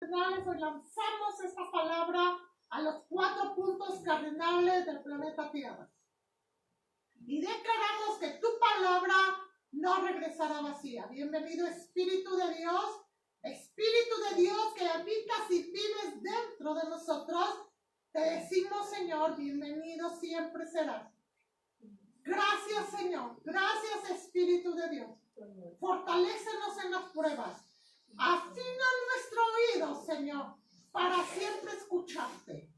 cardenales, hoy lanzamos esta palabra a los 4 puntos cardinales del planeta Tierra. Y declaramos que tu palabra no regresará vacía. Bienvenido Espíritu de Dios que habitas y vives dentro de nosotros. Te decimos, Señor, bienvenido siempre serás. Gracias, Señor. Gracias, Espíritu de Dios. Fortalécenos en las pruebas. Afina nuestro oído, Señor, para siempre escucharte.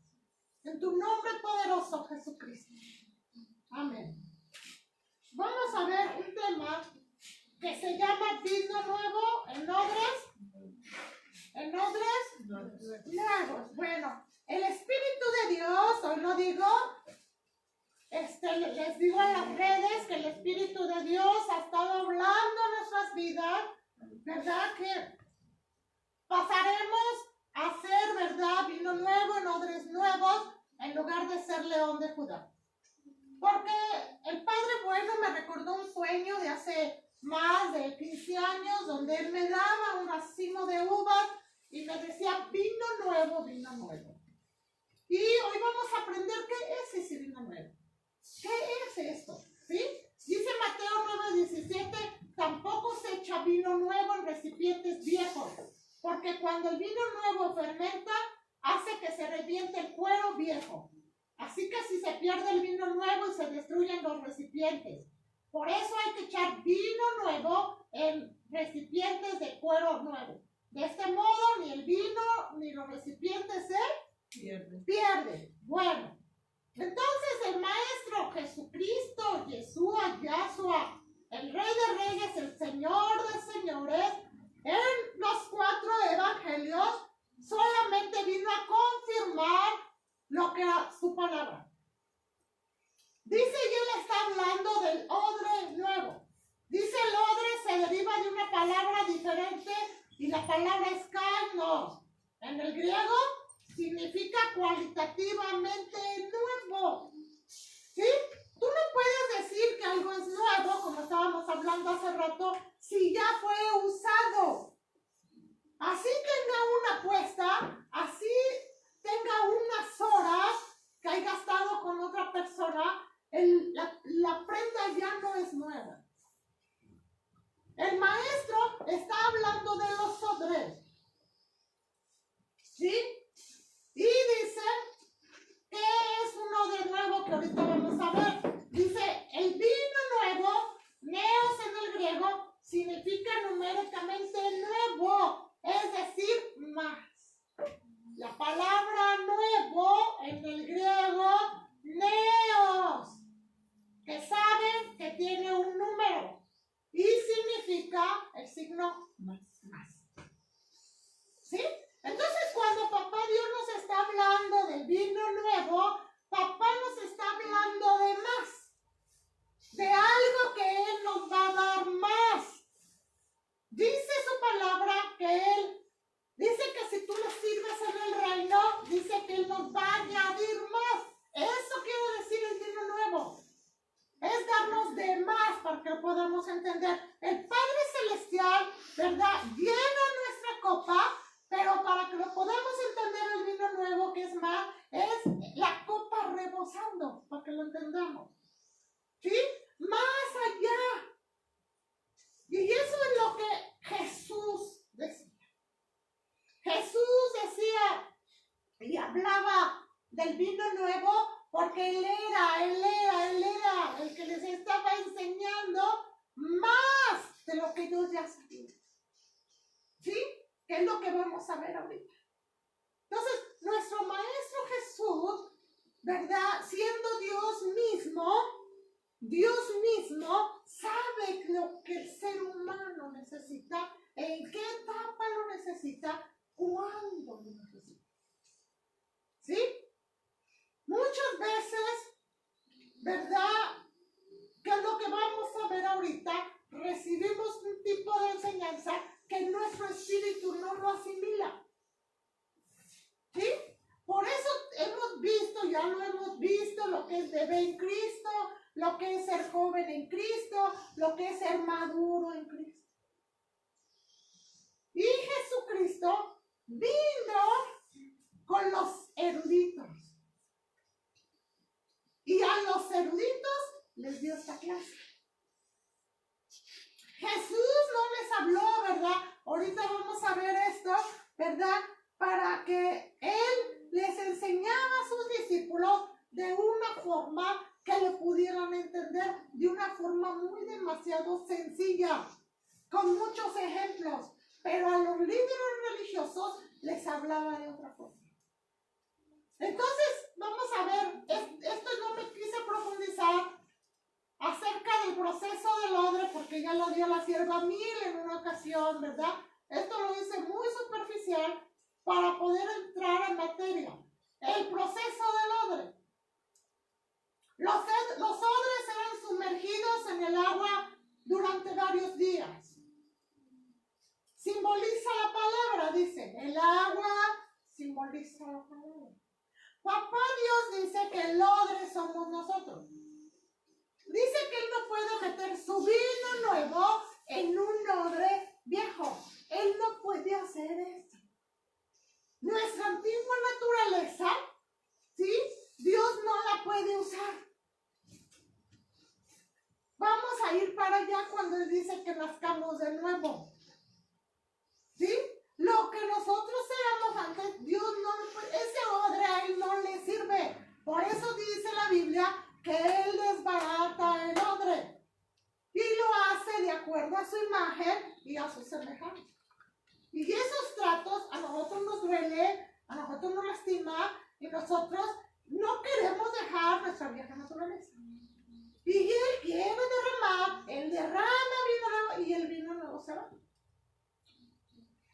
En tu nombre poderoso, Jesucristo. Amén. Vamos a ver un tema que se llama vino nuevo en odres nuevos. Bueno, el Espíritu de Dios, hoy lo digo, les digo en las redes que el Espíritu de Dios ha estado hablando en nuestras vidas, ¿verdad? Que pasaremos a ser, ¿verdad? Vino nuevo en odres nuevos en lugar de ser león de Judá. Porque el Padre Bueno me recordó un sueño de hace más de 15 años donde Él me daba un racimo de uvas y me decía vino nuevo, vino nuevo. Y hoy vamos a aprender qué es ese vino nuevo. ¿Qué es esto? ¿Sí? Dice Mateo 9:17, tampoco se echa vino nuevo en recipientes viejos, porque cuando el vino nuevo fermenta, hace que se reviente el cuero viejo. Así que si se pierde el vino nuevo y se destruyen los recipientes. Por eso hay que echar vino nuevo en recipientes de cuero nuevo. De este modo, ni el vino ni los recipientes se pierden. Bueno, entonces el Maestro Jesucristo, Yahshua, el Rey de Reyes, el Señor de Señores, en los 4 evangelios solamente vino a confirmar lo que era su palabra. Dice, y él está hablando del odre nuevo. Dice, el odre se deriva de una palabra diferente y la palabra es kainos. En el griego significa cualitativamente nuevo. ¿Sí? Tú no puedes decir que algo es nuevo, como estábamos hablando hace rato, si ya fue usado. Así tenga una apuesta, así tenga unas horas que hay gastado con otra persona, la prenda ya no es nueva. El maestro está hablando de los odres. ¿Sí? Y dice que es uno de nuevo que ahorita vamos a ver. Dice, el vino nuevo, neos en el griego, significa numéricamente nuevo, es decir, más. La palabra nuevo en el griego, neos, que saben que tiene un número y significa el signo más. ¿Sí? Entonces, cuando Papá Dios nos está hablando del vino nuevo, Papá nos está hablando de más, de algo que Él nos va a dar más. Dice su palabra que Él, dice que si tú lo sirves en el reino, dice que Él nos va a añadir más. Eso quiere decir el vino nuevo. Es darnos de más para que lo podamos entender. El Padre Celestial, ¿verdad? Llena nuestra copa, pero para que lo podamos entender el vino nuevo, que es más, es la copa rebosando, para que lo entendamos. ¿Sí? Más allá. Y eso es lo que Jesús decía. Jesús decía y hablaba del vino nuevo porque Él era el que les estaba enseñando más de lo que ellos ya sabían. ¿Sí? Que es lo que vamos a ver ahorita. Entonces, nuestro Maestro Jesús, ¿verdad? Siendo Dios mismo sabe lo que el ser humano necesita, en qué etapa lo necesita, cuándo lo necesita. ¿Sí? Muchas veces, ¿verdad? Que es lo que vamos a ver ahorita, recibimos un tipo de enseñanza que nuestro espíritu no lo asimila. ¿Sí? Por eso hemos visto, ya lo hemos visto, lo que es bebé en Cristo, lo que es ser joven en Cristo, lo que es ser maduro en Cristo. Y Jesucristo vino con los eruditos. Y a los eruditos les dio esta clase. Jesús no les habló, ¿verdad? Ahorita vamos a ver esto, ¿verdad? Para que Él les enseñaba a sus discípulos de una forma que le pudieran entender, de una forma muy demasiado sencilla, con muchos ejemplos. Pero a los líderes religiosos les hablaba de otra forma. Entonces, vamos a ver, esto no me quise profundizar acerca del proceso del odre, porque ya lo dio la sierva Mil en una ocasión, ¿verdad? Esto lo hice muy superficial para poder entrar en materia. El proceso del odre. Los odres eran sumergidos en el agua durante varios días. Simboliza la palabra, dice, el agua simboliza la palabra. Papá Dios dice que el odre somos nosotros. Dice que Él no puede meter su vino nuevo en un odre viejo. Él no puede hacer eso. Nuestra antigua naturaleza, ¿sí? Dios no la puede usar. Vamos a ir para allá cuando Él dice que nazcamos de nuevo. ¿Sí? Lo que nosotros seamos antes, Dios no, ese odre a Él no le sirve. Por eso dice la Biblia que Él desbarata el odre y lo hace de acuerdo a su imagen y a su semejanza. Y esos tratos a nosotros nos duele, a nosotros nos lastima y nosotros no queremos dejar nuestra vieja naturaleza. Y Él quiere derramar, Él derrama vino nuevo y el vino nuevo se va.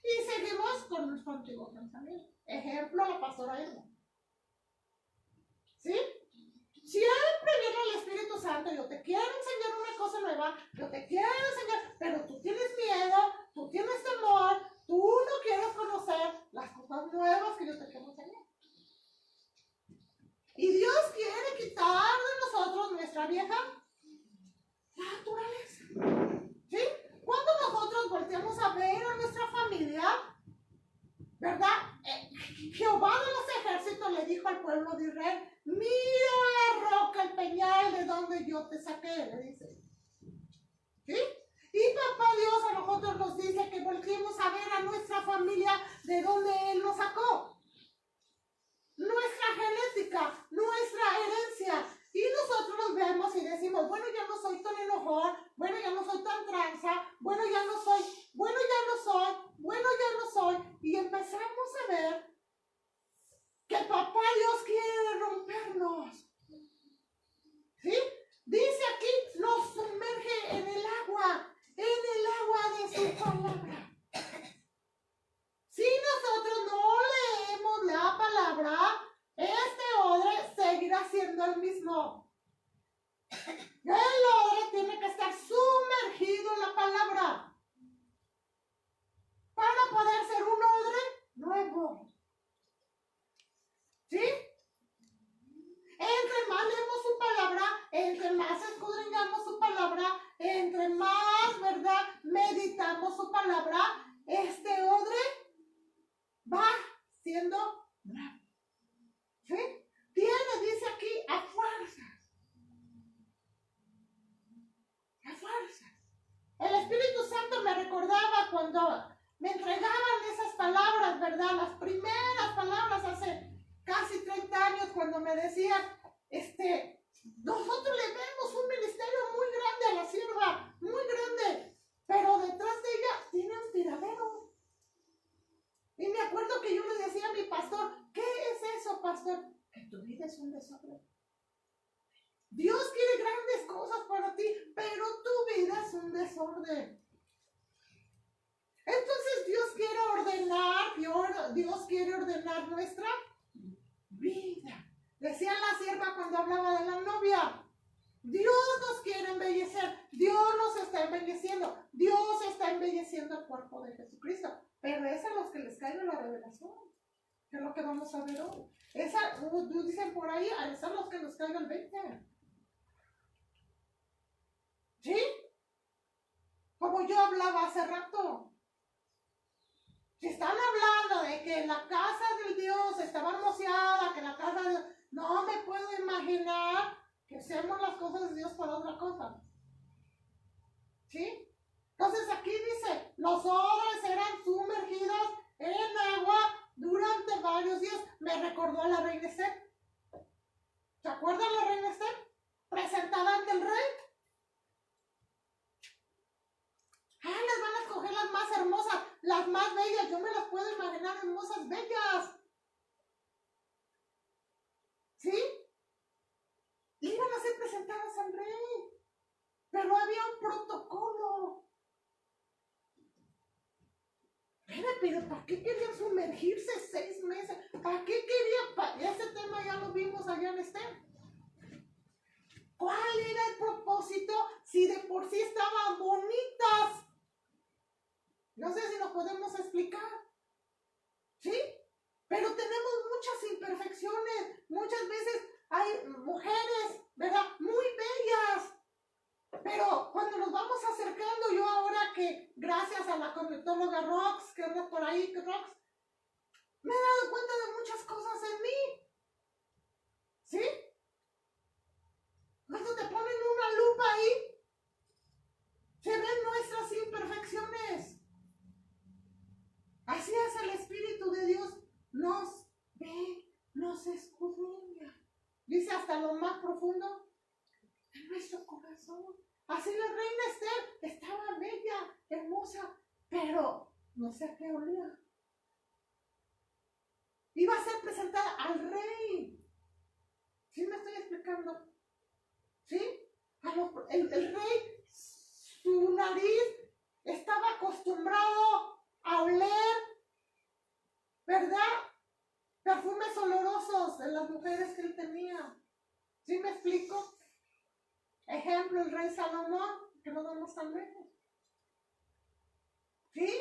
Y seguimos con nuestro antiguo pensamiento. Ejemplo, la pastora Irma. ¿Sí? Siempre viene el Espíritu Santo, yo te quiero enseñar una cosa nueva, yo te quiero enseñar, pero tú tienes miedo, tú tienes temor, tú no quieres conocer las cosas nuevas que yo te quiero enseñar. Y Dios quiere quitar de nosotros nuestra vieja naturaleza. ¿Sí? Cuando nosotros volteamos a ver a nuestra familia, ¿verdad? Jehová de los ejércitos le dijo al pueblo de Israel, mira la roca, el peñal de donde yo te saqué, le dice. ¿Sí? Y papá Dios a nosotros nos dice que volvimos a ver a nuestra familia de donde Él nos sacó. Nuestra genética, nuestra herencia. Y nosotros nos vemos y decimos, bueno, ya no soy tan enojón, bueno, ya no soy tan tranza, bueno, ya no soy, bueno, ya no soy, bueno, ya no soy. Y empezamos a ver que papá Dios quiere rompernos. ¿Sí? Dice aquí, nos sumerge en el agua de su palabra. Si nosotros no leemos la palabra, este odre seguirá siendo el mismo. El odre tiene que estar sumergido en la palabra para poder ser un odre nuevo. ¿Sí? Entre más leemos su palabra, entre más escudriñamos su palabra, entre más, ¿verdad?, meditamos su palabra, este odre va siendo nuevo. ¿Sí? Dice aquí, a fuerzas. A fuerzas. El Espíritu Santo me recordaba cuando me entregaban esas palabras, ¿verdad? Las primeras palabras hace casi 30 años cuando me decían, nosotros le vemos un ministerio muy grande a la sierva, muy grande, pero detrás de ella tiene un tiradero. Y me acuerdo que yo le decía a mi pastor, ¿qué es eso, pastor? Que tu vida es un desorden. Dios quiere grandes cosas para ti, pero tu vida es un desorden. Entonces Dios quiere ordenar nuestra vida. Decía la sierva cuando hablaba de la novia, Dios nos quiere embellecer, Dios nos está embelleciendo, Dios está embelleciendo el cuerpo de Jesucristo, pero es a los que les caiga la revelación, que es lo que vamos a ver hoy. Dicen por ahí, es a los que nos caiga el 20. ¿Sí? Como yo hablaba hace rato. Si están hablando de que en la casa del Dios estaban divorciada, que la casa de Dios. No me puedo imaginar que hacemos las cosas de Dios para otra cosa. ¿Sí? Entonces aquí dice, los odres eran sumergidos en agua durante varios días. Me recordó a la reina Esther. ¿Se acuerdan la reina Esther? Presentada ante el rey. Les van a escoger las más hermosas, las más bellas. Yo me las puedo imaginar hermosas, bellas. ¿Sí? Iban a ser presentadas al rey. Pero había un protocolo. Pero ¿para qué querían sumergirse 6 meses? ¿Para qué querían? Ese tema ya lo vimos allá en Esther. ¿Cuál era el propósito si de por sí estaban bonitas? No sé si nos podemos explicar. ¿Sí? Pero tenemos muchas imperfecciones. Muchas veces hay mujeres, ¿verdad? Muy bellas. Pero cuando nos vamos acercando, yo ahora que gracias a la conductóloga Rox, que anda por ahí, que Rox, me he dado cuenta de muchas cosas en mí. ¿Sí? Cuando te ponen una lupa ahí, se ven nuestras imperfecciones. Así es el Espíritu de Dios. Nos ve, nos escudriña. Dice hasta lo más profundo de nuestro corazón. Así la reina Esther estaba bella, hermosa, pero no sé a qué olía. Iba a ser presentada al rey. ¿Sí me estoy explicando? ¿Sí? El rey, su nariz estaba acostumbrado a oler, ¿verdad? Perfumes olorosos de las mujeres que él tenía. ¿Sí me explico? Ejemplo, el rey Salomón, que no vamos tan lejos. ¿Sí?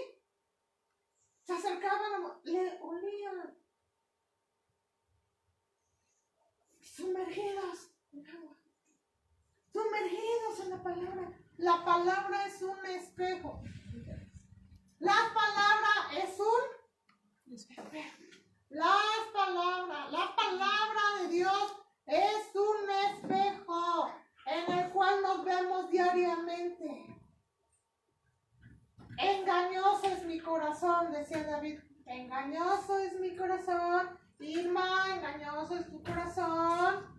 Se acercaban, le olían. Sumergidos en agua. Sumergidos en la palabra. La palabra es un espejo. La palabra es un espejo. La palabra de Dios es un espejo en el cual nos vemos diariamente. Engañoso es mi corazón, decía David. Engañoso es mi corazón. Irma, engañoso es tu corazón.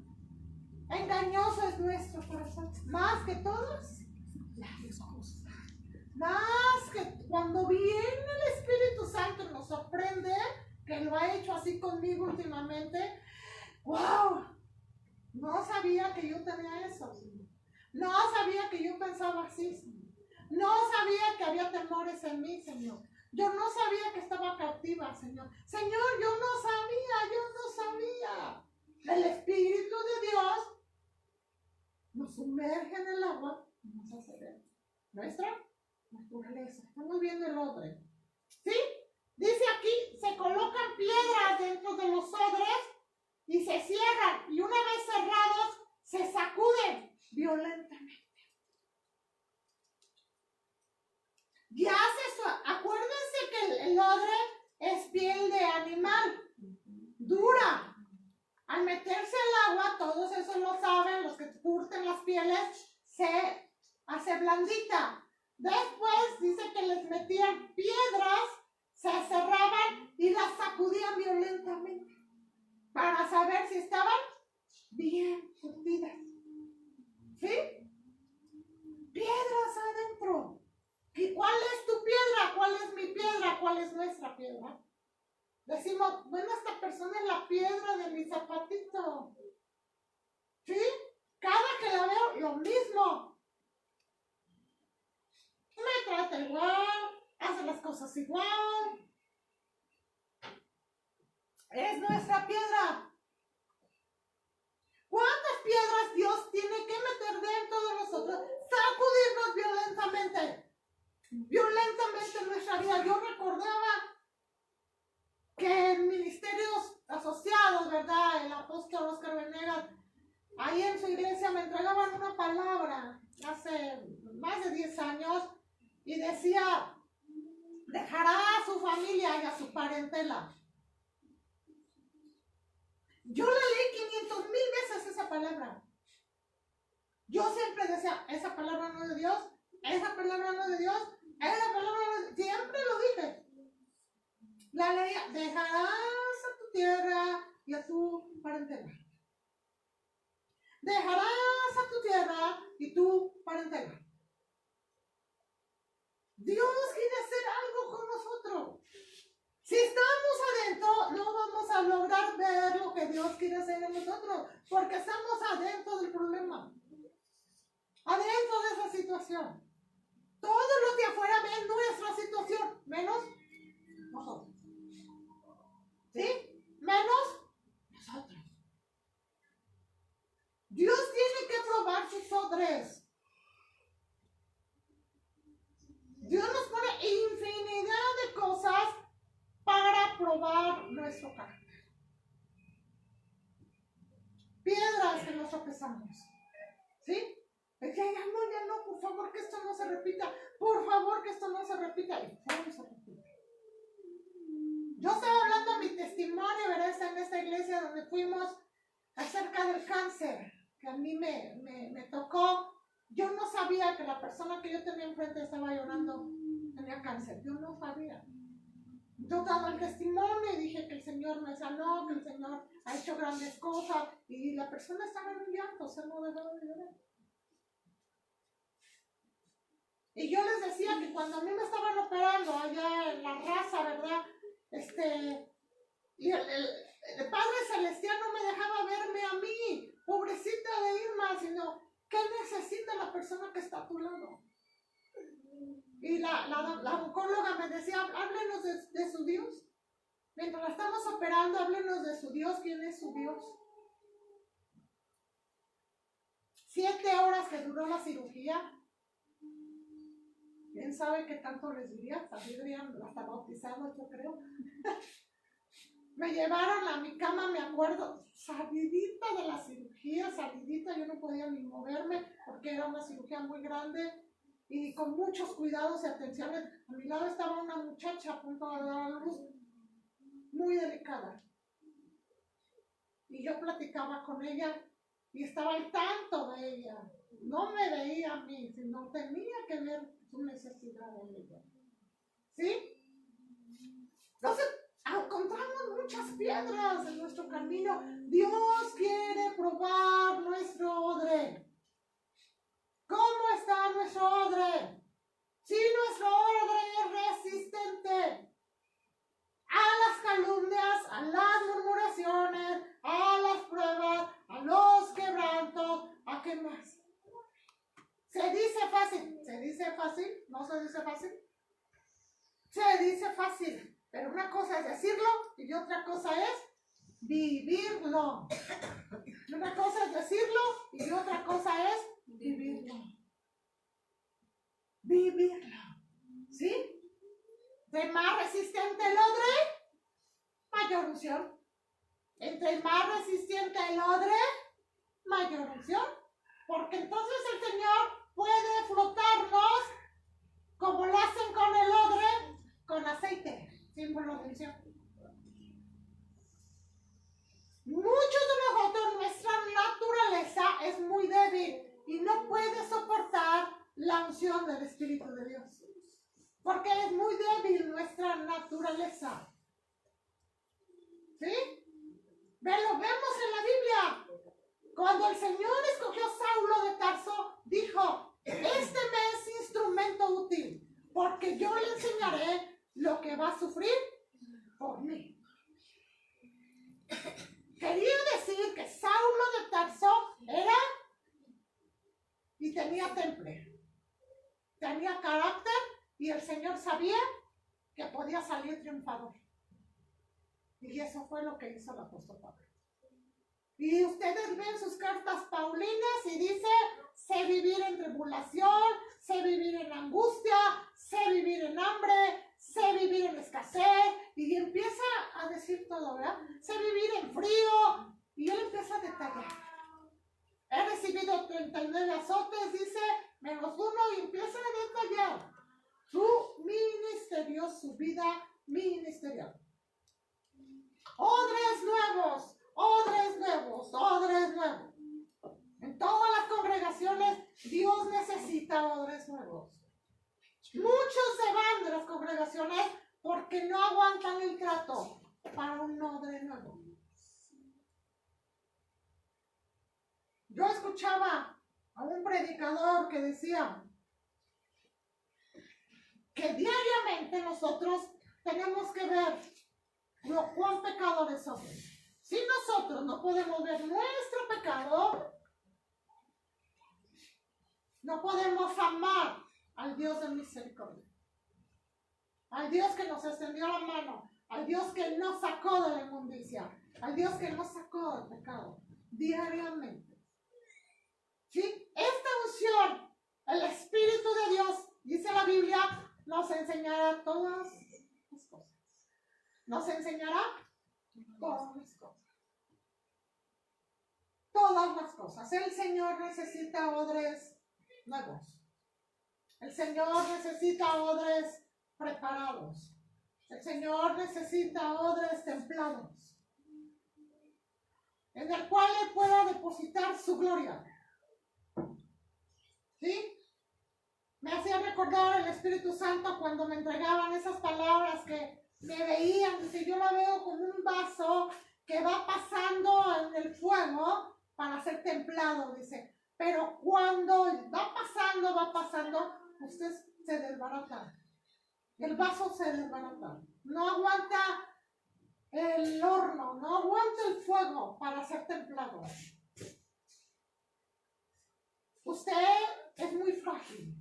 Engañoso es nuestro corazón. Más que todas las cosas. Más que cuando viene el Espíritu Santo y nos sorprende, que lo ha hecho así conmigo últimamente. ¡Wow! No sabía que yo tenía eso. No sabía que yo pensaba así, Señor. No sabía que había temores en mí, Señor. Yo no sabía que estaba cautiva, Señor. Señor, yo no sabía. El Espíritu de Dios nos sumerge en el agua y nos hace ver nuestra naturaleza. Estamos viendo el odre. ¿Sí? Dice aquí, se colocan piedras dentro de los odres y se cierran. Y una vez cerrados, se sacuden violentamente. Ya acuérdense que el odre es piel de animal, dura. Al meterse el agua, todos eso lo saben, los que curten las pieles, se hace blandita. Después dice que les metían piedras, se cerraban y las sacudían violentamente para saber si estaban bien fundidas. ¿Sí? Piedras adentro. ¿Y cuál es tu piedra? ¿Cuál es mi piedra? ¿Cuál es nuestra piedra? Decimos, bueno, esta persona es la piedra de mi zapatito. ¿Sí? Cada que la veo, lo mismo. Me trata igual, hace las cosas igual. Es nuestra piedra. ¿Cuántas piedras Dios tiene que meter dentro de nosotros? Sacudirnos violentamente. Violentamente en nuestra vida. Yo recordaba que en ministerios asociados, ¿verdad? El apóstol Oscar Venegas, ahí en su iglesia me entregaban una palabra hace más de 10 años y decía, dejará a su familia y a su parentela. Yo siempre decía, esa palabra no es de Dios, esa palabra no es de Dios, esa palabra no es de Dios. Siempre lo dije. La leía, dejarás a tu tierra y a tu parentela. Dejarás a tu tierra y tu parentela. Dios quiere hacer algo con nosotros. Si estamos adentro, no vamos a lograr ver lo que Dios quiere hacer en nosotros, porque estamos adentro del problema, adentro de esa situación. Todos los de afuera ven nuestra situación, menos nosotros. ¿Sí? Menos nosotros. Dios tiene que probar sus odres. Dios nos pone infinidad de cosas para probar nuestro carácter. Piedras que nos tropezamos. ¿Sí? Ya no, por favor que esto no se repita. Por favor que esto no se repita. Y no se repite. Yo estaba hablando de mi testimonio, ¿verdad? En esta iglesia donde fuimos acerca del cáncer, que a mí me tocó. Yo no sabía que la persona que yo tenía enfrente estaba llorando, tenía cáncer. Yo no sabía. Yo daba el testimonio y dije que el Señor me sanó, que el Señor ha hecho grandes cosas. Y la persona estaba en un llanto, o sea, no dejaba de llorar. Y yo les decía que cuando a mí me estaban operando allá en la raza, ¿verdad? Y el Padre Celestial no me dejaba verme a mí, pobrecita de Irma, sino ¿qué necesita la persona que está a tu lado? Y la oncóloga me decía, háblenos de su Dios. Mientras la estamos operando, háblenos de su Dios. ¿Quién es su Dios? 7 horas que duró la cirugía. ¿Quién sabe qué tanto les diría? Saldrían hasta bautizados, yo creo. Me llevaron a mi cama, me acuerdo, salidita de la cirugía, salidita, yo no podía ni moverme porque era una cirugía muy grande y con muchos cuidados y atenciones. A mi lado estaba una muchacha a punto de dar a luz, muy delicada. Y yo platicaba con ella y estaba al tanto de ella. No me veía a mí, sino tenía que ver su necesidad de ella. ¿Sí? Entonces, encontramos muchas piedras en nuestro camino. Dios quiere probar nuestro odre. ¿Cómo está nuestro odre? Si nuestro odre es resistente a las calumnias, a las murmuraciones, a las pruebas, a los quebrantos, ¿a qué más? Se dice fácil. ¿Se dice fácil? ¿No se dice fácil? Se dice fácil. Pero una cosa es decirlo y otra cosa es vivirlo. Una cosa es decirlo y otra cosa es vivirlo. Vivirlo. ¿Sí? De más resistente el odre, mayor unción. Entre más resistente el odre, mayor unción. Porque entonces el Señor puede flotarnos como lo hacen con el odre, con aceite. Símbolo de unción. Muchos de nosotros, nuestra naturaleza es muy débil y no puede soportar la unción del Espíritu de Dios. Porque es muy débil nuestra naturaleza. ¿Sí? Lo vemos en la Biblia. Cuando el Señor escogió a Saulo de Tarso, dijo, este me es instrumento útil, porque yo le enseñaré lo que va a sufrir por mí. Quería decir que Saulo de Tarso era y tenía temple, tenía carácter y el Señor sabía que podía salir triunfador. Y eso fue lo que hizo el apóstol Pablo. Y ustedes ven sus cartas paulinas y dice, sé vivir en tribulación, sé vivir en angustia, sé vivir en hambre, sé vivir en escasez. Y empieza a decir todo, ¿verdad? Sé vivir en frío. Y él empieza a detallar. He recibido 39 azotes, dice, menos uno, y empieza a detallar su ministerio, su vida ministerial. Odres nuevos, odres nuevos, odres nuevos. En todas las congregaciones de las congregaciones porque no aguantan el trato para un odre nuevo. Yo escuchaba a un predicador que decía que diariamente nosotros tenemos que ver lo cuán pecadores somos. Si nosotros no podemos ver nuestro pecado, no podemos amar al Dios de misericordia, al Dios que nos extendió la mano, al Dios que nos sacó de la inmundicia, al Dios que nos sacó del pecado diariamente. ¿Sí? Esta unción, el Espíritu de Dios, dice la Biblia, nos enseñará todas las cosas. Nos enseñará todas las cosas. Todas las cosas. El Señor necesita odres nuevos. El Señor necesita odres preparados. El Señor necesita odres templados, en el cual Él pueda depositar su gloria. ¿Sí? Me hacía recordar el Espíritu Santo cuando me entregaban esas palabras que me veían. Dice, yo la veo como un vaso que va pasando en el fuego para ser templado, dice. Pero cuando va pasando, usted se desbarata. El vaso se desbarata. No aguanta el horno, no aguanta el fuego para ser templado. Usted es muy frágil.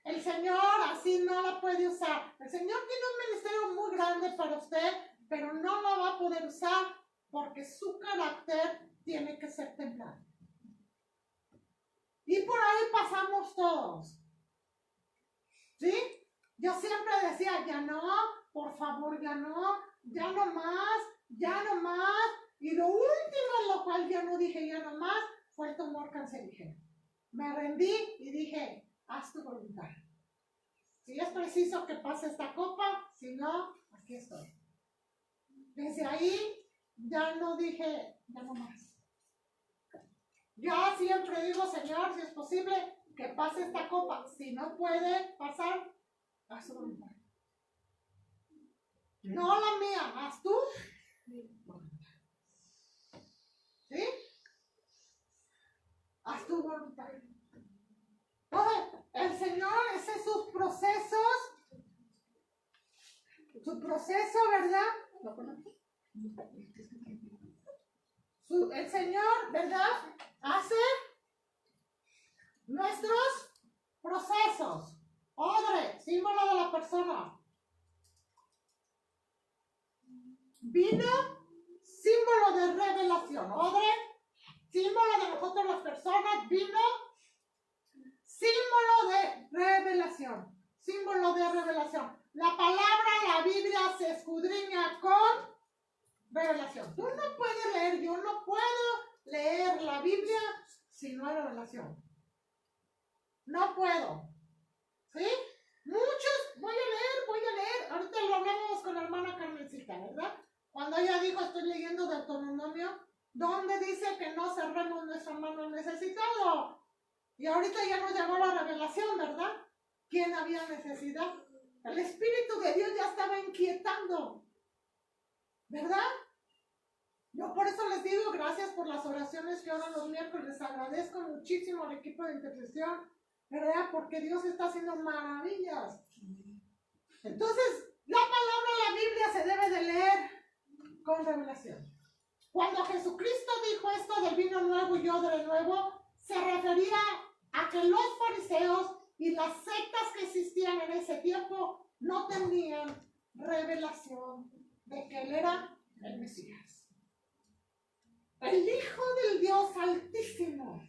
El Señor así no la puede usar. El Señor tiene un ministerio muy grande para usted, pero no la va a poder usar porque su carácter tiene que ser templado. Y por ahí pasamos todos. ¿Sí? Yo siempre decía, ya no, por favor, ya no más, ya no más. Y lo último en lo cual ya no dije ya no más fue el tumor cancerígeno. Me rendí y dije, haz tu voluntad. Si es preciso que pase esta copa, si no, aquí estoy. Desde ahí ya no dije, ya no más. Ya siempre digo, Señor, si es posible, que pase esta copa. Si no puede pasar, haz tu voluntad. No la mía, haz tú. ¿Sí? Haz tu voluntad. Entonces, el Señor, ese es sus procesos, su proceso, ¿verdad? El Señor, ¿verdad? Hace nuestros procesos. Odre, símbolo de la persona. Vino, símbolo de revelación. Odre, símbolo de nosotros las personas. Vino, símbolo de revelación. Símbolo de revelación. La palabra, la Biblia se escudriña con revelación. Tú no puedes leer, yo no puedo leer la Biblia si no hay revelación. No puedo. ¿Sí? Muchos, voy a leer. Ahorita lo hablamos con la hermana Carmencita, ¿verdad? Cuando ella dijo, estoy leyendo Deuteronomio, donde dice que no cerremos nuestra mano necesitado. Y ahorita ya nos llegó la revelación, ¿verdad? ¿Quién había necesidad? El Espíritu de Dios ya estaba inquietando, ¿verdad? Yo por eso les digo gracias por las oraciones que oran los miércoles. Les agradezco muchísimo al equipo de intercesión, ¿verdad? Porque Dios está haciendo maravillas. Entonces, la palabra de la Biblia se debe de leer con revelación. Cuando Jesucristo dijo esto del vino nuevo y odre nuevo, se refería a que los fariseos y las sectas que existían en ese tiempo no tenían revelación de que Él era el Mesías, el Hijo del Dios Altísimo,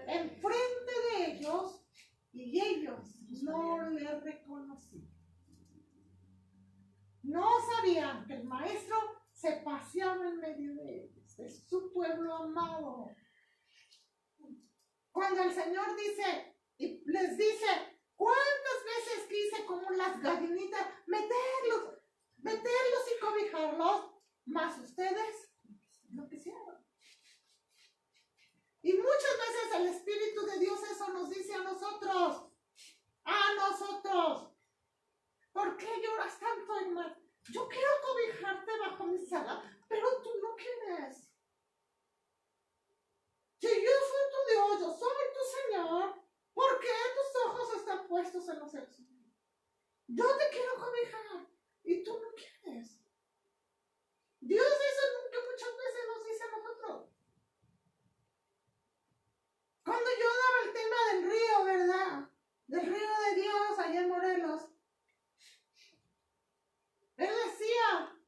enfrente de ellos, y ellos no le reconocían. No sabían que el Maestro se paseaba en medio de ellos, de su pueblo amado. Cuando el Señor dice, y les dice, ¿cuántas veces quise como las gallinitas meterlos y cobijarlos? Mas ustedes no quisieron. Y muchas veces el Espíritu de Dios eso nos dice a nosotros. ¿Por qué lloras tanto, hermano? Yo quiero cobijarte bajo mi sala, pero tú no quieres. Si yo soy tu Dios, yo soy tu Señor, ¿por qué tus ojos están puestos en los cielos? Yo te quiero cobijar y tú no quieres. Dios eso que muchas veces nos dice a nosotros. Cuando yo daba el tema del río, ¿verdad? Del río de Dios allá en Morelos. Él decía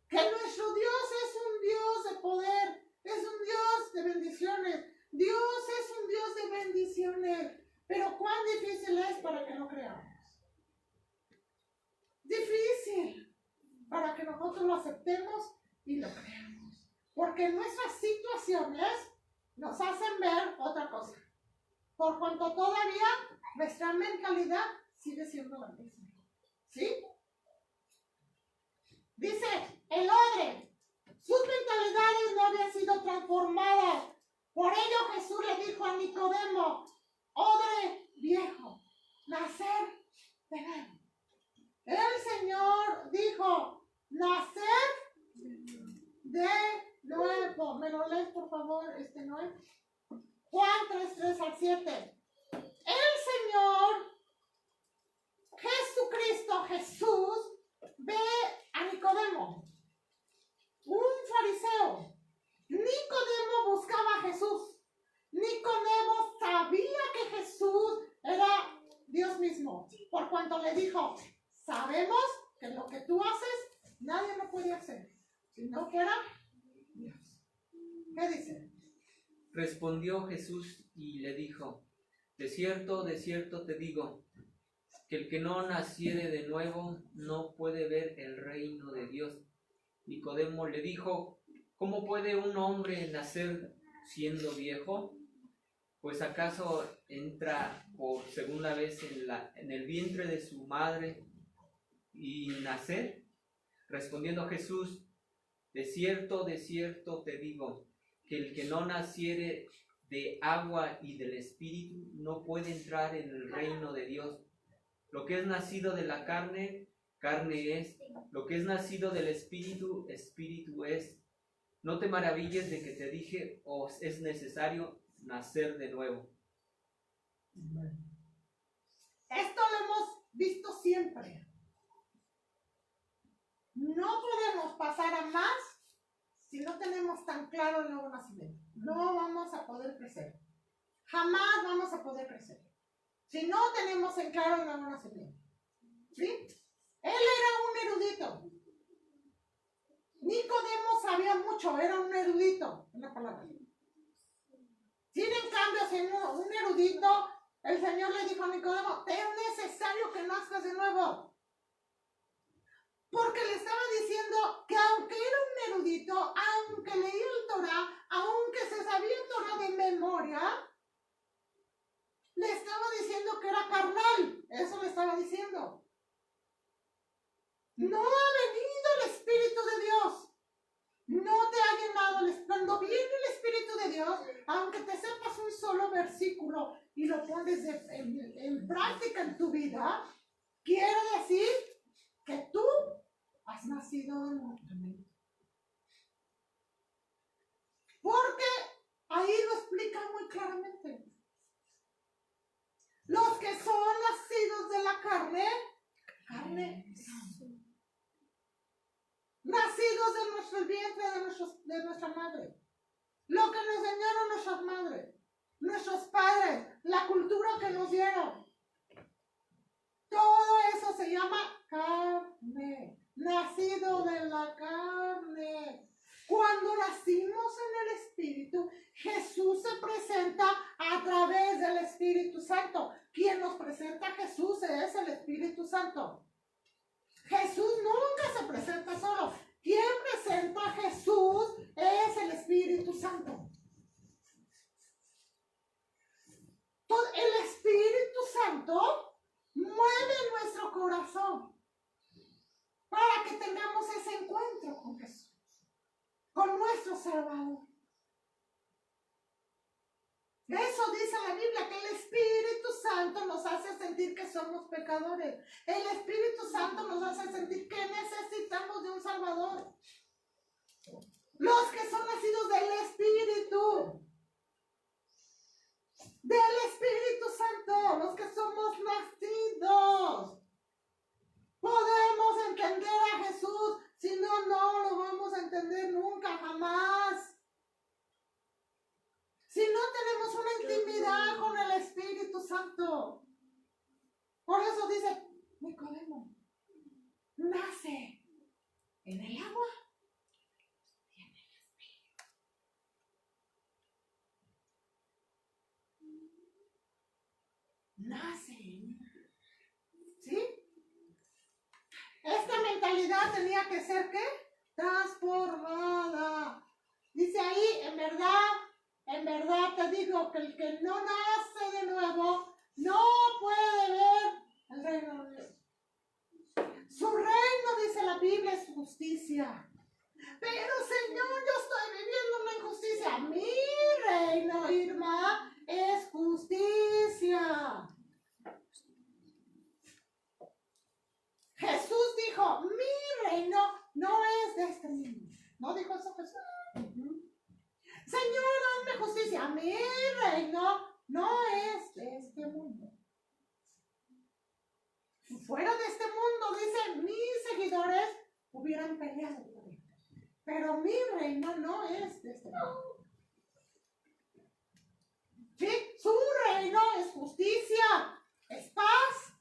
que nuestro Dios es un Dios de poder, es un Dios de bendiciones. Dios es un Dios de bendiciones. Pero cuán difícil es para que no creamos. Difícil para que nosotros lo aceptemos y lo creamos. Porque nuestras situaciones nos hacen ver otra cosa. Por cuanto todavía nuestra mentalidad sigue siendo la misma. ¿Sí? Dice, el odre, sus mentalidades no habían sido transformadas. Por ello Jesús le dijo a Nicodemo, odre viejo, nacer de nuevo. El Señor dijo, nacer de nuevo. ¿Me lo lees, por favor, Noé? Juan 3:3-7. El Señor Jesucristo, Jesús, ve a Nicodemo, un fariseo. Nicodemo buscaba a Jesús. Nicodemo sabía que Jesús era Dios mismo, por cuanto le dijo, sabemos que lo que tú haces, nadie lo puede hacer, si no fuera Dios. ¿Qué dice? Respondió Jesús y le dijo, de cierto te digo, que el que no naciere de nuevo no puede ver el reino de Dios. Nicodemo le dijo, ¿cómo puede un hombre nacer siendo viejo? Pues acaso entra por segunda vez en el vientre de su madre y nacer. Respondiendo Jesús, de cierto te digo, que el que no naciere de agua y del Espíritu no puede entrar en el reino de Dios. Lo que es nacido de la carne, carne es. Lo que es nacido del Espíritu, Espíritu es. No te maravilles de que te dije, os es necesario nacer de nuevo. Esto lo hemos visto siempre. No podemos pasar a más si no tenemos tan claro el nuevo nacimiento. No vamos a poder crecer. Jamás vamos a poder crecer si no tenemos en claro el nuevo nacimiento. ¿Sí? Él era un erudito. Nicodemo sabía mucho, era un erudito en la palabra. Sin en cambio, siendo un erudito, el Señor le dijo a Nicodemo, te es necesario que nazcas de nuevo. Porque le estaba diciendo que aunque era un erudito, aunque leía el Torah, aunque se sabía el Torah de memoria, le estaba diciendo que era carnal. Eso le estaba diciendo. No ha venido el Espíritu de Dios. No te ha llenado. Cuando viene el Espíritu de Dios, aunque te sepas un solo versículo y lo pones en práctica en tu vida, quiere decir que tú has nacido de nuevo. Porque ahí lo explica muy claramente. Los que son nacidos de la carne son. Nacidos de nuestro vientre, de nuestra madre. Lo que nos enseñaron nuestras madres, nuestros padres, la cultura que nos dieron. Todo eso se llama carne. Nacido de la carne. Cuando nacimos en el Espíritu, Jesús se presenta a través del Espíritu Santo. Quien nos presenta a Jesús es el Espíritu Santo. Jesús nunca se presenta solo. Quien presenta a Jesús es el Espíritu Santo. Entonces, el Espíritu Santo mueve nuestro corazón para que tengamos ese encuentro con Jesús, con nuestro Salvador. Eso dice la Biblia, que el Espíritu Santo Santo nos hace sentir que somos pecadores. El Espíritu Santo nos hace sentir que necesitamos de un Salvador. Los que son nacidos del Espíritu Santo, los que somos nacidos, podemos entender a Jesús. Si no, no lo vamos a entender nunca, jamás. Si no tenemos una intimidad con el Espíritu Santo. Por eso dice Nicodemo, nace en el agua y en el Espíritu. Nace. ¿Sí? Esta mentalidad tenía que ser, ¿qué? Transformada. Dice ahí, en verdad te digo que el que no nace de nuevo no puede ver el reino de Dios. Su reino, dice la Biblia, es justicia. Pero Señor, yo estoy viviendo una injusticia. Mi reino, Irma, es justicia. Jesús dijo, mi reino no es de este mundo. ¿No dijo eso Jesús? Señor, hazme justicia. Mi reino no es de este mundo. Si fuera de este mundo, dice, mis seguidores hubieran peleado por él. Pero mi reino no es de este mundo. ¿Sí? Su reino es justicia, es paz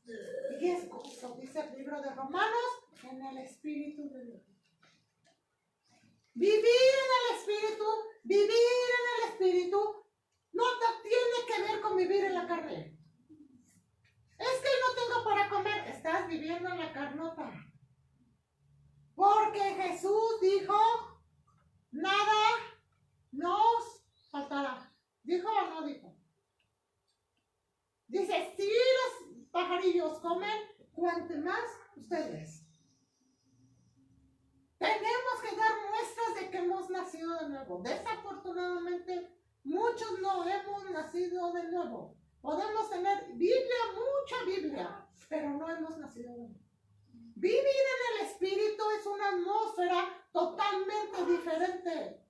y es gozo, dice el libro de Romanos, en el Espíritu de Dios. Vivir en el Espíritu, no tiene que ver con vivir en la carne. Es que no tengo para comer, estás viviendo en la carnota. Porque Jesús dijo, nada nos faltará. ¿Dijo o no dijo? Dice, si los pajarillos comen, cuanto más ustedes. Tenemos que dar muestras de que hemos nacido de nuevo. Desafortunadamente, muchos no hemos nacido de nuevo. Podemos tener Biblia, mucha Biblia, pero no hemos nacido de nuevo. Vivir en el Espíritu es una atmósfera totalmente diferente.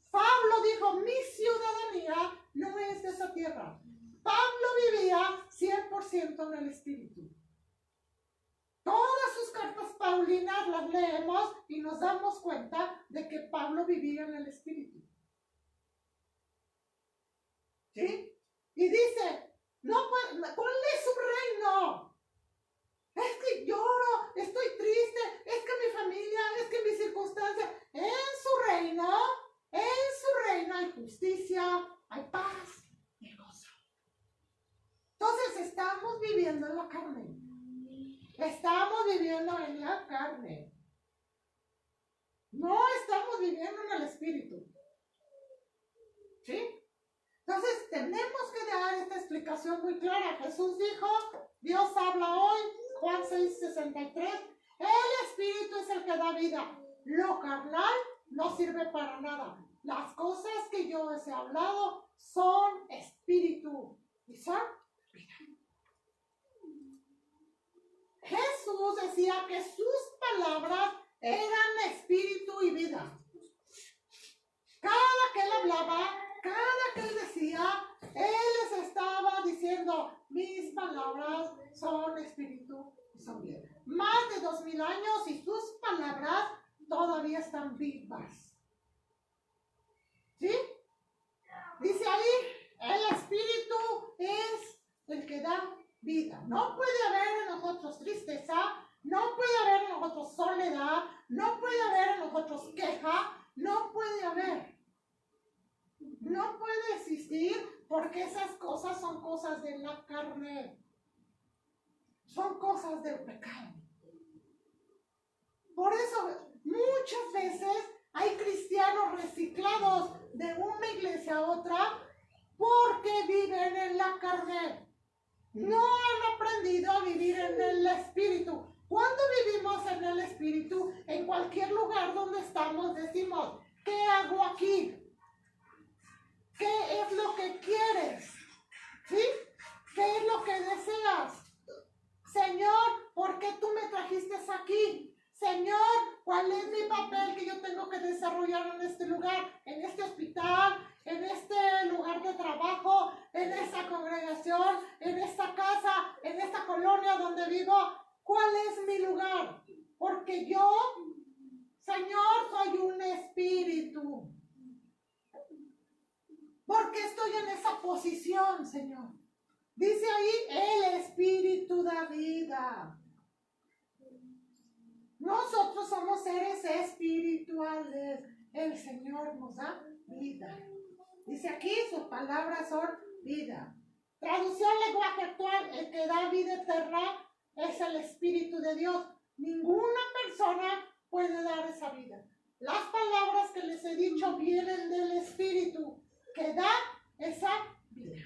Pablo dijo, mi ciudadanía no es de esa tierra. Pablo vivía 100% en el Espíritu. Todas sus cartas paulinas las leemos y nos damos cuenta de que Pablo vivía en el Espíritu. ¿Sí? Y dice, no, ¿cuál es su reino? Es que lloro, estoy triste, es que mi familia, es que mi circunstancia. En su reino hay justicia, hay paz y gozo. Entonces estamos viviendo en la carne. Estamos viviendo en la carne. No estamos viviendo en el Espíritu. ¿Sí? Entonces tenemos que dar esta explicación muy clara. Jesús dijo, Dios habla hoy, Juan 6:63, el Espíritu es el que da vida. Lo carnal no sirve para nada. Las cosas que yo os he hablado son espíritu y son vida. Jesús decía que sus palabras eran espíritu y vida. Cada que él hablaba, cada que él decía, él les estaba diciendo, mis palabras son espíritu y son vida. Más de 2000 años y sus palabras todavía están vivas. ¿Sí? Dice ahí, el Espíritu es el que da vida. No puede haber en nosotros tristeza, no puede haber en nosotros soledad, no puede haber en nosotros queja, no puede haber. No puede existir porque esas cosas son cosas de la carne. Son cosas del pecado. Por eso muchas veces hay cristianos reciclados de una iglesia a otra porque viven en la carne. No han aprendido a vivir en el Espíritu. Cuando vivimos en el Espíritu, en cualquier lugar donde estamos, decimos, ¿qué hago aquí? ¿Qué es lo que quieres? ¿Sí? ¿Qué es lo que deseas? Señor, ¿por qué tú me trajiste aquí? Señor, ¿cuál es mi papel que yo tengo que desarrollar en este lugar, en este hospital, en este lugar de trabajo, en esta congregación, en esta casa, en esta colonia donde vivo? ¿Cuál es mi lugar? Porque yo, Señor, soy un espíritu. ¿Por qué estoy en esa posición, Señor? Dice ahí, el espíritu da vida. Nosotros somos seres espirituales. El Señor nos da vida. Dice aquí, sus palabras son vida. Traducción lenguaje actual, el que da vida eterna es el Espíritu de Dios. Ninguna persona puede dar esa vida. Las palabras que les he dicho vienen del Espíritu que da esa vida.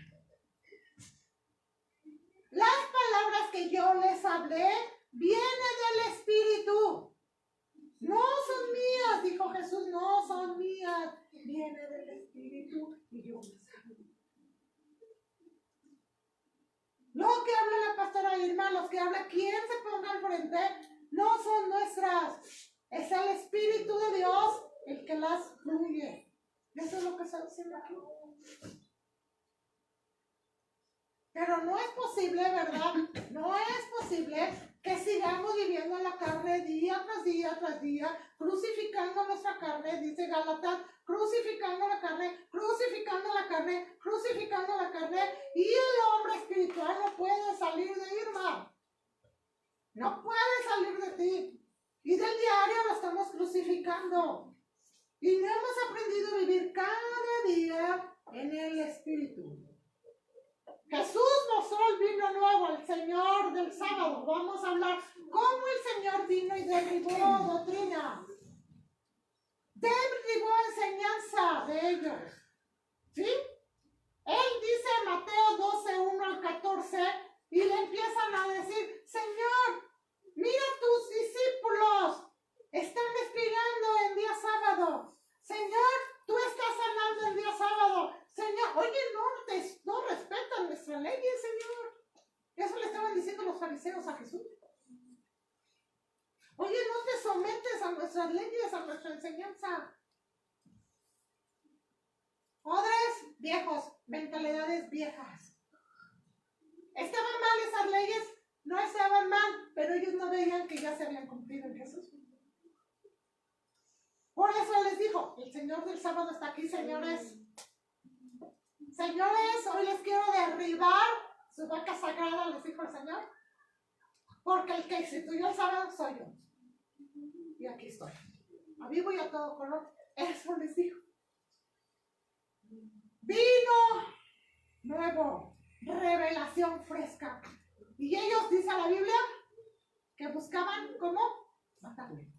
Las palabras que yo les hablé vienen del Espíritu. No son mías, dijo Jesús, no son mías. Viene del Espíritu y yo las hablo. Lo que habla la pastora Irma, los que habla quien se ponga al frente, no son nuestras. Es el Espíritu de Dios el que las fluye. Eso es lo que está diciendo aquí. Pero no es posible, ¿verdad? No es posible que sigamos viviendo en la carne día tras día tras día, crucificando nuestra carne, dice Gálatas, crucificando la carne, crucificando la carne, crucificando la carne, y el hombre espiritual no puede salir de Irma. No puede salir de ti. Y del diario lo estamos crucificando. Y no hemos aprendido a vivir cada día en el Espíritu. Jesús mostró el vino nuevo, el Señor del sábado. Vamos a hablar cómo el Señor vino y derribó doctrina. Derribó enseñanza de ellos. ¿Sí? Él dice en Mateo 12, 1 al 14, y le empiezan a decir, Señor, mira tus discípulos, están esperando en día sábado. Señor, tú estás sanando el día sábado. Señor, oye, no respetan nuestra ley, Señor. Eso le estaban diciendo los fariseos a Jesús. Oye, no te sometes a nuestras leyes, a nuestra enseñanza. Odres viejos, mentalidades viejas. ¿Estaban mal esas leyes? No estaban mal, pero ellos no veían que ya se habían cumplido en Jesús. Por eso les dijo, el Señor del sábado está aquí, señores. Señores, hoy les quiero derribar su vaca sagrada, les dijo el Señor. Porque el que instituyó el sábado soy yo. Y aquí estoy. A vivo y a todo color. Eso les dijo. Vino nuevo, revelación fresca. Y ellos, dice la Biblia, que buscaban cómo matarle.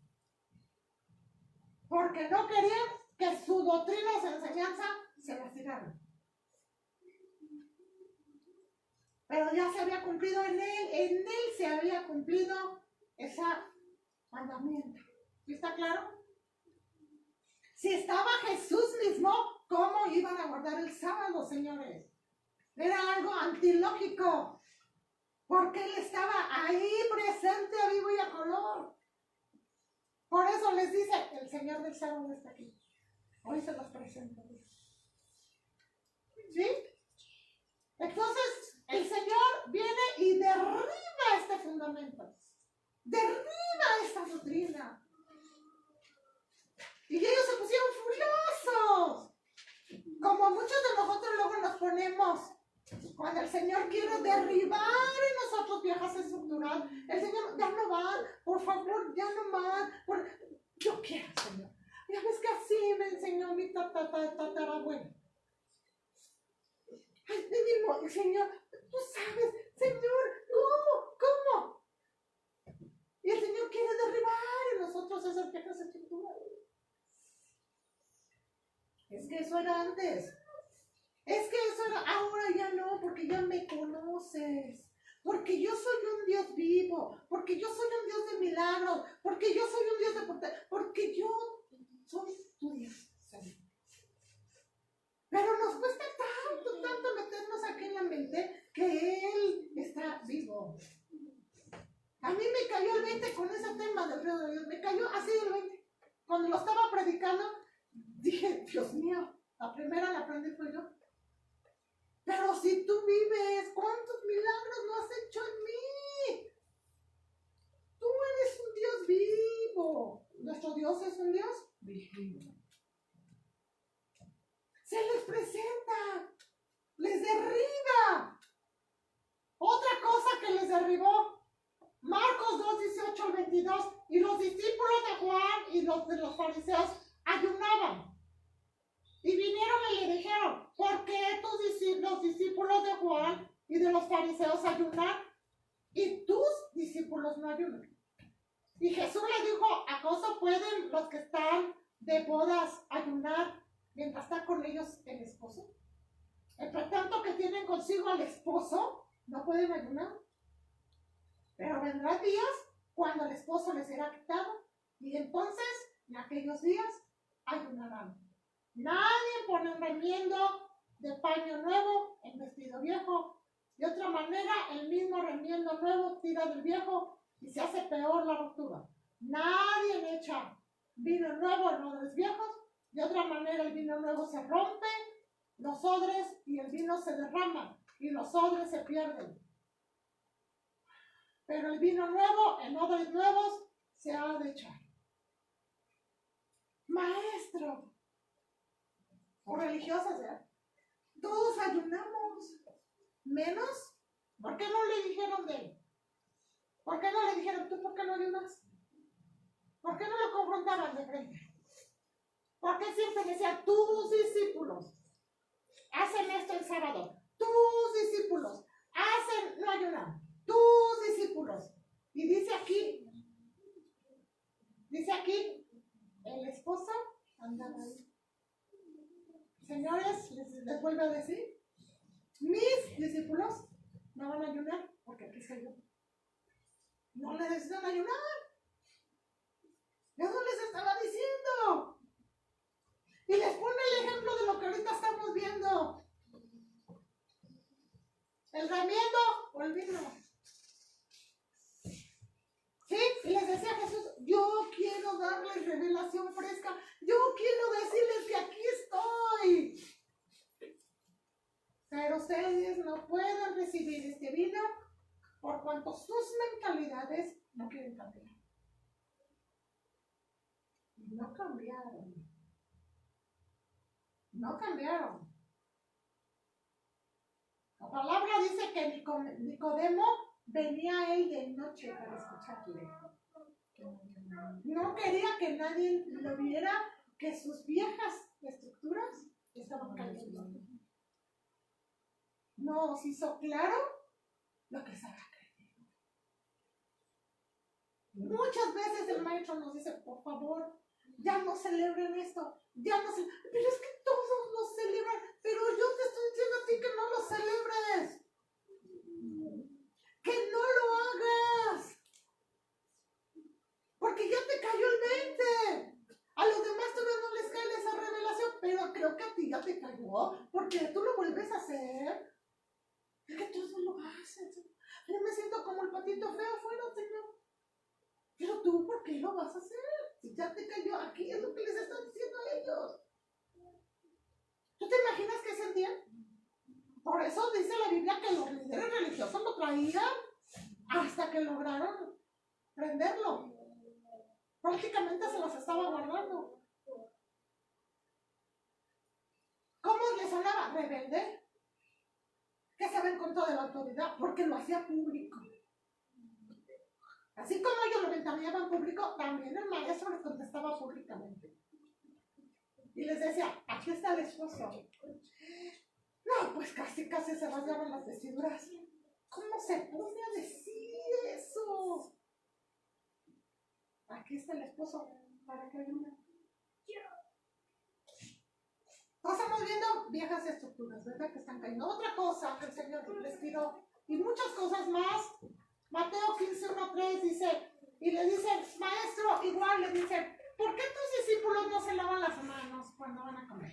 Porque no querían que su doctrina y su enseñanza se las tiraran. Pero ya se había cumplido en él se había cumplido ese mandamiento. ¿Sí está claro? Si estaba Jesús mismo, ¿cómo iban a guardar el sábado, señores? Era algo antilógico, porque él estaba ahí presente a vivo y a color. Por eso les dice, el Señor del sábado está aquí. Hoy se los presento. ¿Sí? Entonces, el Señor viene y derriba este fundamento. Derriba esta doctrina. Y ellos se pusieron furiosos. Como muchos de nosotros luego nos ponemos cuando el Señor quiere derribar en nosotros viejas estructuras. El Señor, ya no van, por favor, ya no más. Yo quiero, Señor. Ya ves que así me enseñó mi tatarabuelo. Ay, digo, Señor, tú sabes, Señor, ¿cómo? Y el Señor quiere derribar en nosotros esas viejas estructuras. Es que eso era antes. Es que eso era, ahora ya no, porque ya me conoces. Porque yo soy un Dios vivo. Porque yo soy un Dios de milagros. Porque yo soy un Dios de porte. Porque yo soy tu Dios. Pero nos cuesta tanto meternos aquí en la mente que cuando lo estaba predicando, dije, Dios mío, la primera la aprendí fue yo. Pero si tú vives, ¿cuántos milagros no has hecho en mí? Tú eres un Dios vivo. Nuestro Dios es un Dios vivo. Se les presenta, les derriba. Otra cosa que les derribó, Marcos 2, 18 al 22, y los discípulos de Juan y los de los fariseos ayunaban. Y vinieron y le dijeron, ¿por qué los discípulos de Juan y de los fariseos ayunan y tus discípulos no ayunan? Y Jesús le dijo, ¿acaso pueden los que están de bodas ayunar mientras está con ellos el esposo? Entre tanto que tienen consigo al esposo, no pueden ayunar. Pero vendrán días cuando el esposo les será quitado, y entonces en aquellos días ayunarán. Nadie pone un remiendo de paño nuevo en vestido viejo. De otra manera, el mismo remiendo nuevo tira del viejo y se hace peor la ruptura. Nadie echa vino nuevo en odres viejos. De otra manera, el vino nuevo se rompe, los odres y el vino se derraman y los odres se pierden. Pero el vino nuevo en odres nuevos se ha de echar. Maestro, o religiosas, ¿eh? Todos ayunamos, menos, ¿por qué no le dijeron de él? ¿Por qué no le dijeron, tú por qué no ayunas? ¿Por qué no lo confrontaban de frente? ¿Por qué siempre decían, tus discípulos hacen esto el sábado? Tus discípulos no ayunan, tus discípulos. Y dice aquí, el esposo andaba ahí. Señores, les vuelvo a decir, mis discípulos no van a ayunar porque aquí estoy yo. No les necesitan ayunar. Eso les estaba diciendo. Y les pone el ejemplo de lo que ahorita estamos viendo. El remiendo o el vino. ¿Sí? Y les decía Jesús, yo quiero darles revelación fresca. Yo quiero decirles que aquí estoy. Pero ustedes no pueden recibir este vino por cuanto sus mentalidades no quieren cambiar. No cambiaron. No cambiaron. La palabra dice que Nicodemo venía a él de noche para escucharle. No quería que nadie lo viera, que sus viejas estructuras estaban cayendo. Nos hizo claro lo que estaba cayendo. Muchas veces el maestro nos dice, por favor, ya no celebren esto, ya no celebren. Pero es que todos lo celebran, pero yo te estoy diciendo a ti que no lo celebres. Que no lo hagas. Porque ya te cayó el 20. A los demás todavía no les cae esa revelación, pero creo que a ti ya te cayó, porque tú lo vuelves a hacer. Es que todos lo hacen. Yo me siento como el patito feo afuera, Señor. Pero tú, ¿por qué lo vas a hacer? Si ya te cayó, aquí es lo que les están diciendo a ellos. ¿Tú te imaginas que sentían? Por eso dice la Biblia que los líderes religiosos lo traían hasta que lograron prenderlo. Prácticamente se los estaba guardando. ¿Cómo les sonaba? Rebelde. Que se ven con toda la autoridad, porque lo hacía público. Así como ellos lo ventaneaban público, también el maestro les contestaba públicamente. Y les decía, aquí está el esposo. No, pues casi se rasgaban las vestiduras. ¿Cómo se pone a decir eso? Aquí está el esposo, para que ayude. Todos estamos viendo viejas estructuras, ¿verdad? Que están cayendo. Otra cosa que el Señor les tiró, y muchas cosas más. Mateo 15:1-3 dice, y le dicen, maestro, igual le dicen, ¿por qué tus discípulos no se lavan las manos cuando van a comer?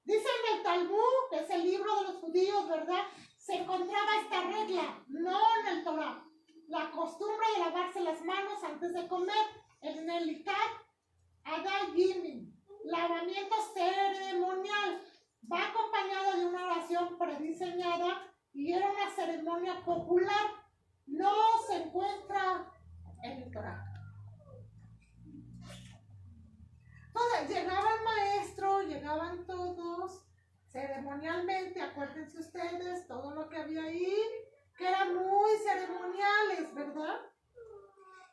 Dice en el Talmud, que es el libro de los judíos, ¿verdad? Se encontraba esta regla, no en el Torah. La costumbre de lavarse las manos antes de comer. Nelicat Adayimim, lavamiento ceremonial. Va acompañado de una oración prediseñada y era una ceremonia popular. No se encuentra en el Torah. Entonces, llegaba el maestro, llegaban todos, ceremonialmente, acuérdense ustedes, todo lo que había ahí, que eran muy ceremoniales, ¿verdad?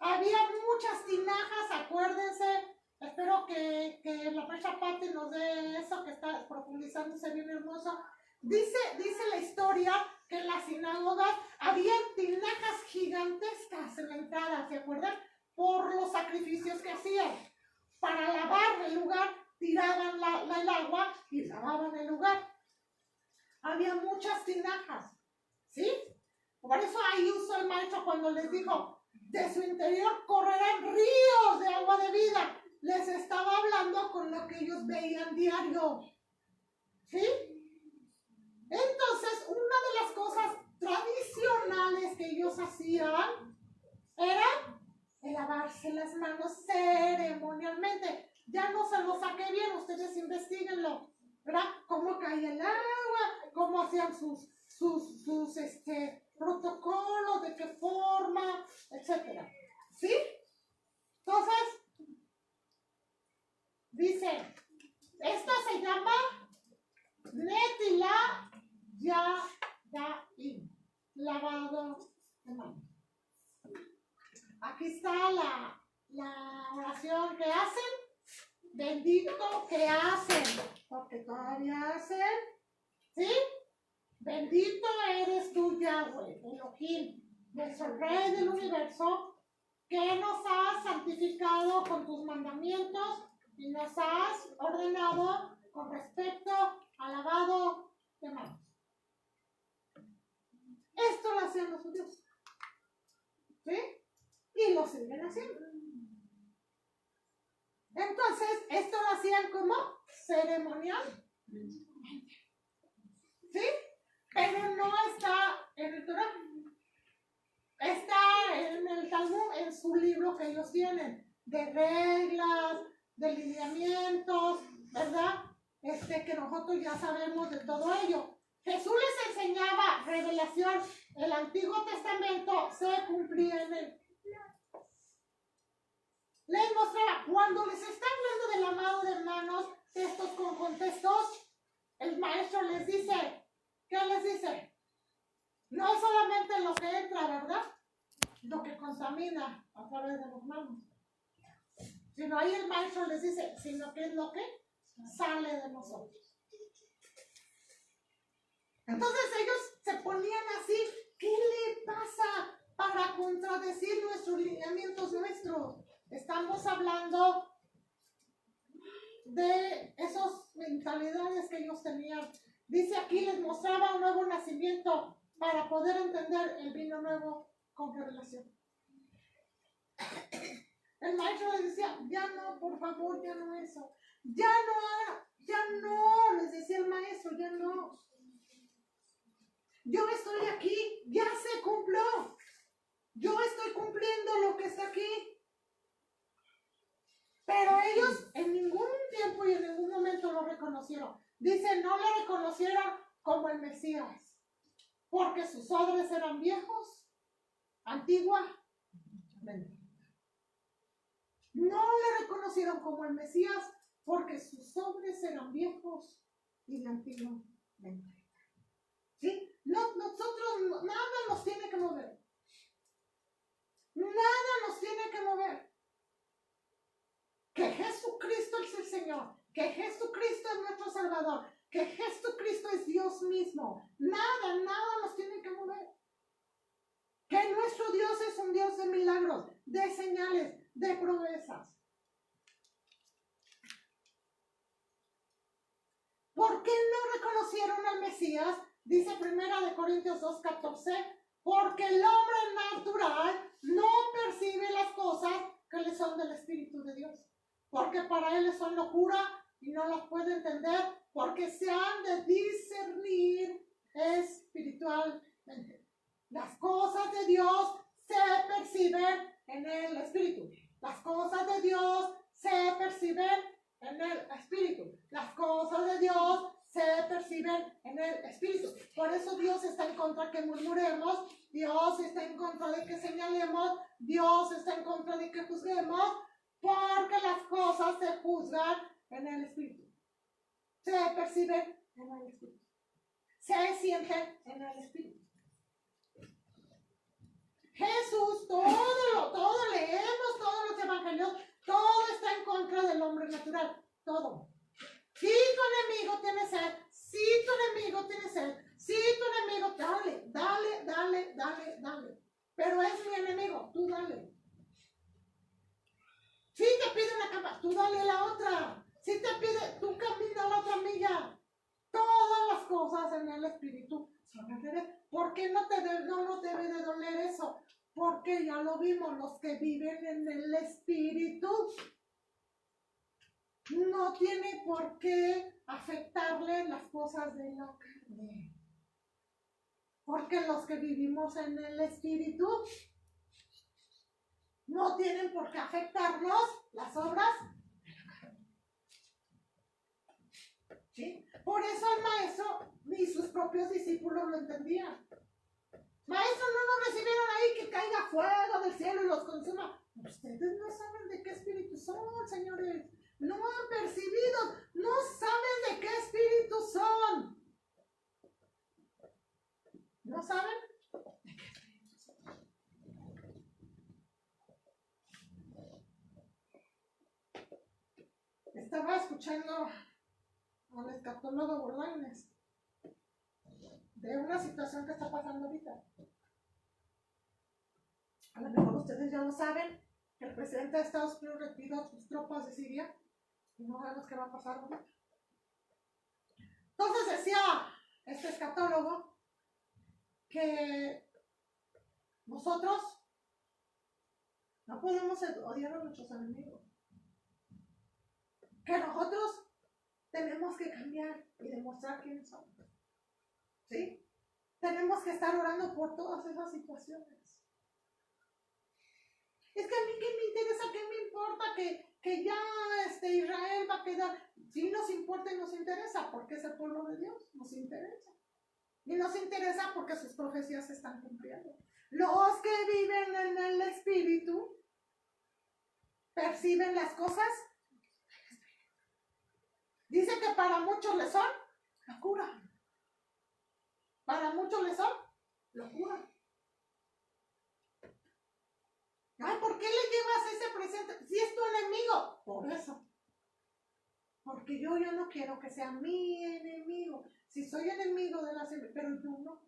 Había muchas tinajas, acuérdense, espero que la maestra Pati nos dé eso, que está profundizándose bien hermoso. Dice la historia que en las sinagogas había tinajas gigantescas en la entrada, ¿se acuerdan? Por los sacrificios que hacían. Para lavar el lugar, tiraban el agua y lavaban el lugar. Había muchas tinajas, ¿sí? Por eso ahí usó el maestro cuando les dijo, de su interior correrán ríos de agua de vida. Les estaba hablando con lo que ellos veían diario, ¿sí? Entonces, una de las cosas tradicionales que ellos hacían era lavarse las manos ceremonialmente. Ya no se lo saqué bien, ustedes investiguenlo, ¿verdad? Cómo caía el agua, cómo hacían sus protocolos, de qué forma, etcétera. ¿Sí? Entonces, dice, esto se llama Netila Yadayim, lavado de manos. Aquí está la oración que hacen. Bendito que hacen, porque todavía hacen, ¿sí? Bendito eres tú, Yahweh, Elohim, nuestro Rey del universo, que nos has santificado con tus mandamientos y nos has ordenado con respecto al lavado de manos. Esto lo hacían los judíos, ¿sí? Y lo siguen haciendo. Entonces, esto lo hacían como ceremonial, ¿sí? Pero no está en el Torah. Está en el Talmud, en su libro que ellos tienen, de reglas, de lineamientos, ¿verdad? Que nosotros ya sabemos de todo ello. Jesús les enseñaba revelación, el Antiguo Testamento se cumplía en él. Les mostraba, cuando les está hablando del lavado de manos, textos con contextos, el maestro les dice, ¿qué les dice? No es solamente lo que entra, ¿verdad? Lo que contamina a través de las manos. Sino ahí el maestro les dice, sino que es lo que sale de nosotros. Entonces ellos se ponían así, ¿qué le pasa para contradecir nuestros lineamientos nuestros? Estamos hablando de esas mentalidades que ellos tenían. Dice aquí, les mostraba un nuevo nacimiento para poder entender el vino nuevo con revelación. El maestro les decía, ya no, por favor, ya no eso. Ya no, les decía el maestro, ya no. Yo estoy aquí, ya se cumplió. Yo estoy cumpliendo lo que está aquí. Pero ellos en ningún tiempo y en ningún momento lo reconocieron. Dice, no lo reconocieron como el Mesías, porque sus odres eran viejos, antiguamente. No le reconocieron como el Mesías, porque sus odres eran viejos y de antiguamente. ¿Sí? No, nosotros, nada nos tiene que mover. Nada nos tiene que mover. Que Jesucristo es el Señor, que Jesucristo es nuestro Salvador, que Jesucristo es Dios mismo. Nada nos tiene que mover. Que nuestro Dios es un Dios de milagros, de señales, de proezas. ¿Por qué no reconocieron al Mesías? Dice 1 Corintios 2:14, porque el hombre natural no percibe las cosas que le son del Espíritu de Dios. Porque para él son locura y no las puede entender, porque se han de discernir espiritualmente. Las cosas de Dios se perciben en el Espíritu. Las cosas de Dios el espíritu. Las cosas de Dios se perciben en el espíritu. Por eso Dios está en contra que murmuremos, Dios está en contra de que señalemos, Dios está en contra de que juzguemos, porque las cosas se juzgan en el espíritu. Se perciben en el espíritu. Se sienten en el espíritu. Jesús, todo leemos, todos los evangelios, todo está en contra del hombre natural, todo. Si tu enemigo tiene sed, si tu enemigo tiene sed, si tu enemigo, dale. Pero es mi enemigo, tú dale. Si te pide una cama, tú dale la otra. Si te pide, tú camina la otra milla. Todas las cosas en el espíritu son al revés. ¿Por qué no nos debe de doler eso? Porque ya lo vimos, los que viven en el espíritu no tiene por qué afectarle las cosas de la carne. Porque los que vivimos en el espíritu no tienen por qué afectarnos las obras de la carne. ¿Sí? Por eso el maestro ni sus propios discípulos lo entendían. Maestro, no nos recibieron ahí que caiga fuego del cielo y los consuma. Ustedes no saben de qué espíritu son, señores. No han percibido, no saben de qué espíritu son. ¿No saben de qué espíritu son? Estaba escuchando al escaptólogo Bordóñez de una situación que está pasando ahorita. A lo mejor ustedes ya lo saben, que el presidente de Estados Unidos retiró a sus tropas de Siria y no sabemos qué va a pasar ahorita. Entonces decía este escatólogo que nosotros no podemos odiar a nuestros enemigos, que nosotros tenemos que cambiar y demostrar quiénes somos. ¿Sí? Tenemos que estar orando por todas esas situaciones. Es que a mí qué me interesa, qué me importa que ya Israel va a quedar. Sí nos importa y nos interesa porque es el pueblo de Dios, nos interesa. Y nos interesa porque sus profecías se están cumpliendo. Los que viven en el espíritu perciben las cosas del espíritu. Dice que para muchos les son locura. Para muchos les son locura. Ay, ¿por qué le llevas ese presente? Si es tu enemigo, por eso. Porque yo no quiero que sea mi enemigo. Si soy enemigo de la semilla, pero yo no.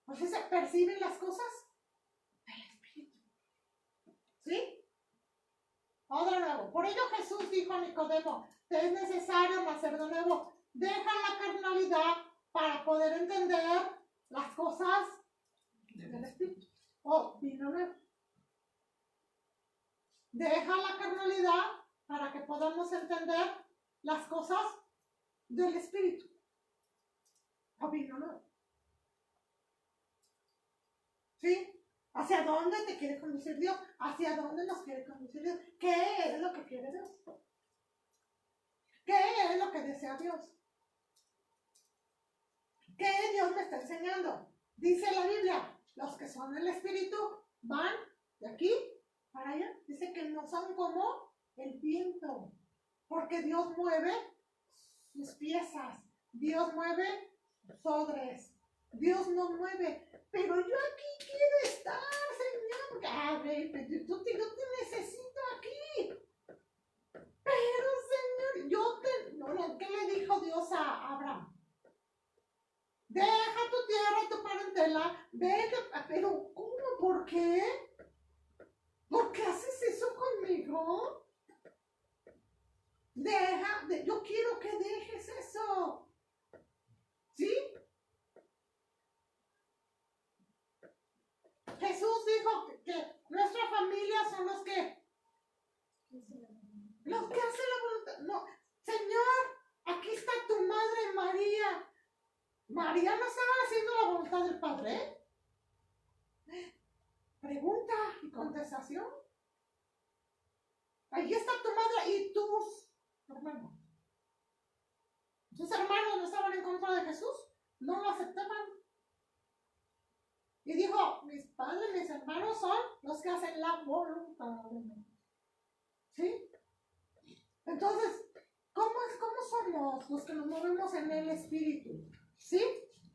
Entonces se perciben las cosas del espíritu. ¿Sí? Otra nuevo. Por ello Jesús dijo a Nicodemo, te es necesario nacer de nuevo. Deja la carnalidad para poder entender las cosas del espíritu. Vino nuevo. Deja la carnalidad para que podamos entender las cosas del espíritu. Vino nuevo. ¿Sí? ¿Hacia dónde te quiere conducir Dios? ¿Hacia dónde nos quiere conducir Dios? ¿Qué es lo que quiere Dios? ¿Qué es lo que desea Dios? ¿Qué Dios me está enseñando? Dice la Biblia, los que son el espíritu van de aquí para allá. Dice que no son como el viento, porque Dios mueve sus piezas, Dios mueve sus odres, Dios no mueve. Pero yo aquí quiero estar, Señor. Yo te necesito aquí. Pero, Señor, ¿qué le dijo Dios a Abraham? Deja tu tierra y tu parentela, vete. Pero, ¿cómo? ¿Por qué? ¿Por qué haces eso conmigo? Yo quiero que dejes eso. ¿Sí? Jesús dijo que nuestra familia son los que hacen la voluntad. No, Señor, aquí está tu madre María. ¿María no estaba haciendo la voluntad del Padre? Pregunta y contestación. Ahí está tu madre y tus hermanos. Sus hermanos no estaban en contra de Jesús, no lo aceptaban. Y dijo, mis padres, mis hermanos son los que hacen la voluntad de Dios. ¿Sí? Entonces, ¿cómo somos los que nos movemos en el Espíritu? ¿Sí?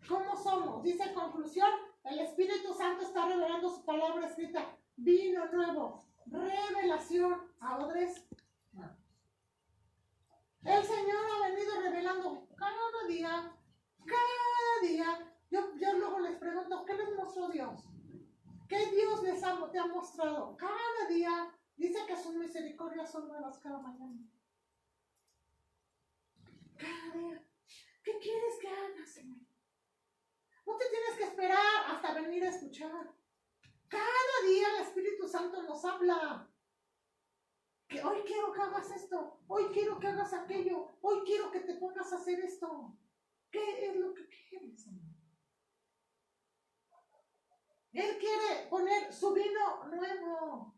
¿Cómo somos? Dice en conclusión, el Espíritu Santo está revelando su palabra escrita, vino nuevo, revelación a odres. El Señor ha venido revelando cada día. Yo luego les pregunto, ¿qué les mostró Dios? ¿Qué Dios te ha mostrado? Cada día dice que sus misericordias son nuevas cada mañana. Cada día. ¿Qué quieres que haga, Señor? No te tienes que esperar hasta venir a escuchar. Cada día el Espíritu Santo nos habla. Que hoy quiero que hagas esto, hoy quiero que hagas aquello, hoy quiero que te pongas a hacer esto. ¿Qué es lo que quieres, Señor? Él quiere poner su vino nuevo.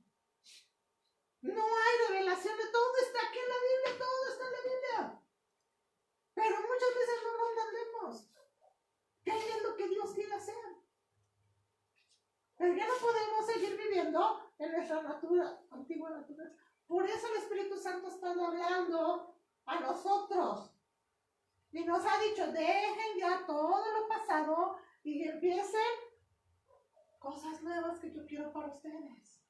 No hay revelación de todo, está aquí en la Biblia, todo está en la Biblia. Pero muchas veces no lo entendemos. ¿Qué es lo que Dios quiere hacer? Pero ya no podemos seguir viviendo en nuestra antigua naturaleza. Por eso el Espíritu Santo está hablando a nosotros. Y nos ha dicho, dejen ya todo lo pasado y empiecen cosas nuevas que yo quiero para ustedes.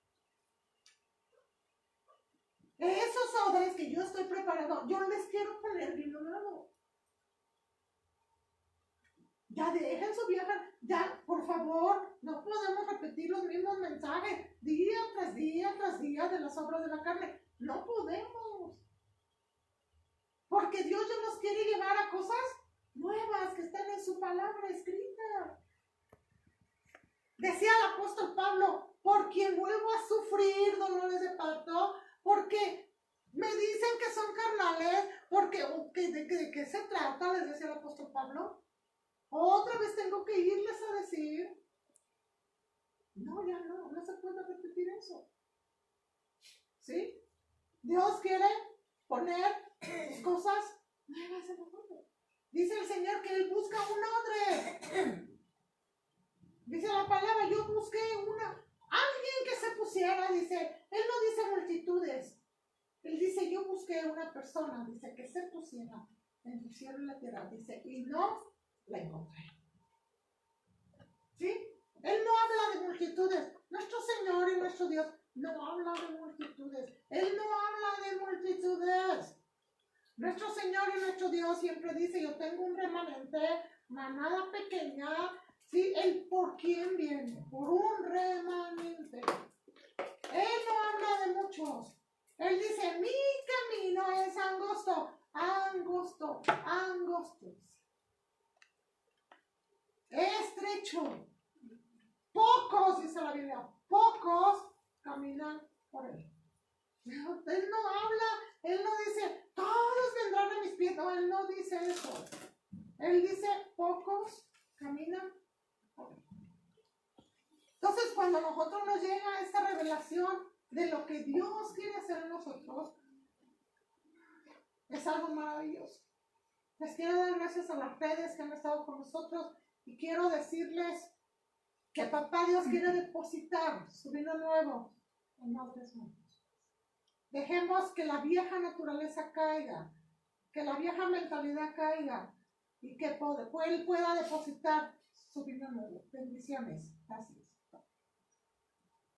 Esos odres que yo estoy preparando, yo les quiero poner vino nuevo. Ya dejen su vieja, ya, por favor, no podemos repetir los mismos mensajes día tras día tras día de las obras de la carne. No podemos. Porque Dios ya nos quiere llevar a cosas nuevas que están en su palabra escrita. Decía el apóstol Pablo, por quien vuelvo a sufrir dolores de parto, porque me dicen que son carnales, porque ¿de qué se trata? Les decía el apóstol Pablo. Otra vez tengo que irles a decir, no, ya no se puede repetir eso. ¿Sí? Dios quiere poner cosas nuevas en nosotros. Dice el Señor que Él busca un odre. Dice la palabra, yo busqué alguien que se pusiera, dice, Él no dice multitudes. Él dice, yo busqué una persona, dice, que se pusiera en el cielo y la tierra, dice, y no la encontré. ¿Sí? Él no habla de multitudes. Nuestro Señor y nuestro Dios no habla de multitudes. Él no habla de multitudes. Nuestro Señor y nuestro Dios siempre dice, yo tengo un remanente, manada pequeña. ¿Sí? Él por quién viene, por un remanente. Él no habla de muchos. Él dice, mi camino es angosto, angosto, angosto. Estrecho. Pocos, dice la Biblia, pocos caminan por él. Él no habla, él no dice, todos vendrán a mis pies. No, él no dice eso. Él dice, pocos caminan por él. Entonces, cuando a nosotros nos llega esta revelación de lo que Dios quiere hacer en nosotros, es algo maravilloso. Les quiero dar gracias a las redes que han estado con nosotros y quiero decirles que Papá Dios quiere depositar su vino nuevo en nuestros manos. Dejemos que la vieja naturaleza caiga, que la vieja mentalidad caiga y que Él pueda depositar su vino nuevo. Bendiciones. Gracias.